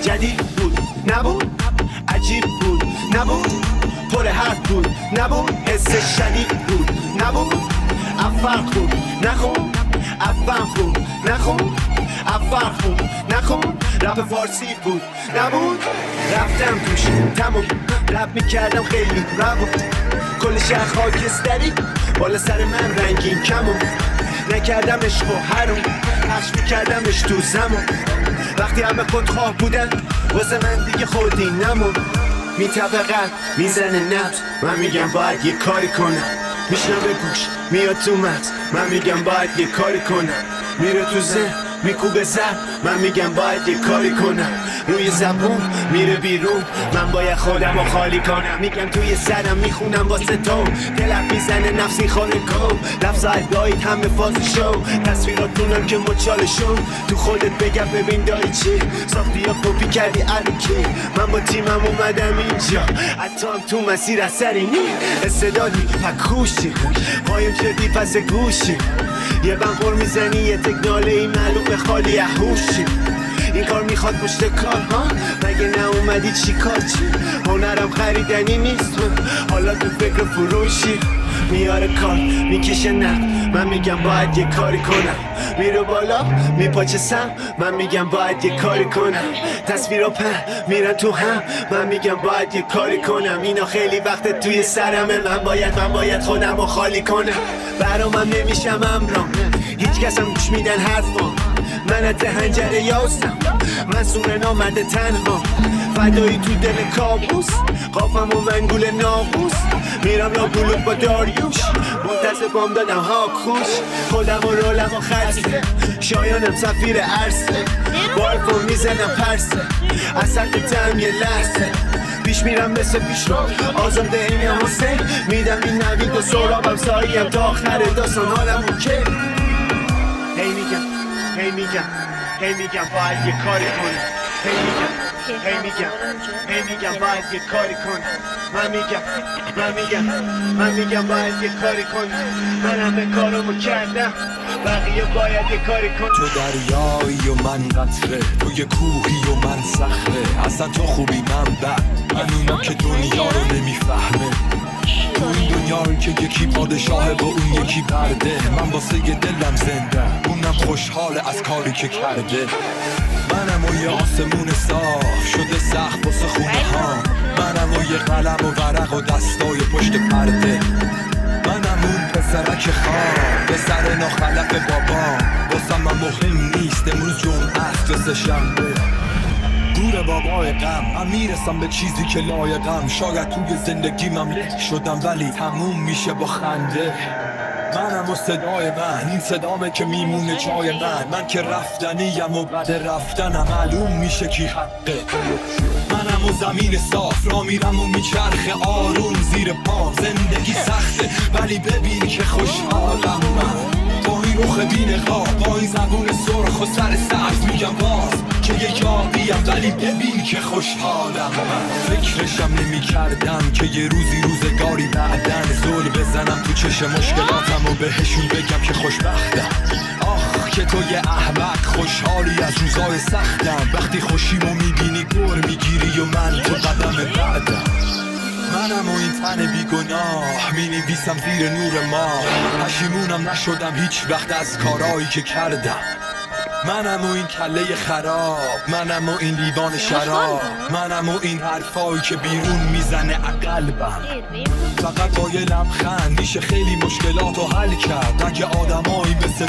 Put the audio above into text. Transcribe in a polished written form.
جدید بود نبود، عجیب بود نبود، پر حرف بود نبود، حس شدید بود نبود، افر خوب نخون، افن خوب نخون، افر خوب نخون، رپ فارسی بود نبود، رفتم توش تموم، رپ میکردم خیلی روون، کل شهر خاکستری بالا سر من رنگین کمون، نکردم عشق و حروم، پخش میکردمش تو زمان، وقتی همه خودخواه بودن واسه من دیگه خودی نمون، میتبه قلب میزنه نبض، من میگم باید یه کاری کنم، میشنم به گوش میاد تو مغز، من میگم باید یه کاری کنم، میره تو ذهن میکوبه زد، من میگم باید یه کاری کنم، روی زبون میره بیرون، من باید خودم رو خالی کنم، میگم توی سرم میخونم واسه تو، دلم میزنه نفسی خاله کن، لفظ ادایید همه فازی شو، تصویراتونم که مچالشون، تو خودت بگم ببین داری چی، ساختی یا کپی کردی علیکی، من با تیمم اومدم اینجا، حتی هم تو مسیر اثری نی، استعدادی پکوشی، قایم شدی پس گوشی، یه بنخور میزنی یه تکناله ای معلوم خالی احوشی، این کار میخواد پشت کار ها، مگه نه اومدی چی کار چی، هنرم خریدنی نیست، حالا تو فکر فروشی، میاره کار میکشه نه، من میگم باید یه کاری کنم، میره بالا میپاچه سم، من میگم باید یه کاری کنم، تصویر و پر میرن تو هم، من میگم باید یه کاری کنم، اینا خیلی وقت توی سرمه، من باید خودم رو خالی کنم، برامم نمیشم امرام، هیچ کسم گوش میدن حرفام، من از هنجره یاستم، من سونه نامده تنها، فدایی تو دل کابوس، قافم و منگول ناقوس، میرم لا بلوک با داریوش، منتظر بام دادم ها خوش، خودم و رولم و خرسه، شایانم سفیر عرصه، با الفون میزنم پرسه، اصلا تم یه لحظه، پیش میرم مثل پیش رو، آزاده اینم حسین، میدم این نوید و سرابم ساییم تا آخر داستان حالم اوکی، هی میگم باید یه کاری کنم، هی میگم باید یه کاری کنم، من میگم باید یه کاری کنم، من همه کارمو کردم، بقیه باید یه کاری کنم، تو دریایی و من قطره، تو یه کوهی و من صخره، اصلا تو خوبی من بد، من اونم که دنیا رو نمیفهمه، تو این دنیا رو که یکی پادشاهه و اون یکی برده، من واسه یه دلم زنده، اونم خوشحاله از کاری که کرده، منم و یه آسمون صاف شده سخت واسه خونه ها، منم و یه قلم و ورق و دستای پشت پرده، منم اون پسرک خواب پسر ناخلف بابا، واسه من مهم نیست امروز جمعه است یا سه‌شنبه، دور بابای غم من میرسم به چیزی که لایقم، شاید توی زندگیمم له شدم ولی تموم میشه با خنده، منم و صدای من، این صدامه که میمونه جای من که رفتنیم و بعد رفتنم معلوم میشه کی حقه، منم و زمین صاف را میرم و میچرخه آروم زیر پام، زندگی سخته ولی ببین که خوشحالم من، با این رخ بی‌نقاب، با این زبون سرخ و سر سبز میگم باز که یه یاریم ولی ببین که خوشحالم من، فکرشم نمی کردم که یه روزگاری بعدن زل بزنم تو چشم مشکلاتم و بهشون بگم که خوشبختم، آخ که تو یه احمق خوشحالی از روزای سختم، وقتی خوشیمو میبینی گر میگیری و من تو قدم بعدم، منم و این تن بیگناه مینویسم زیر نور ماه، پشیمونم نشدم هیچ وقت از کارایی که کردم، منم و این کله خراب، منم و این لیوان شراب، منم و این حرفایی که بیرون میزنه قلبم، فقط با یه لبخند میشه خیلی مشکلاتو حل کرد، اگه آدمایی مثل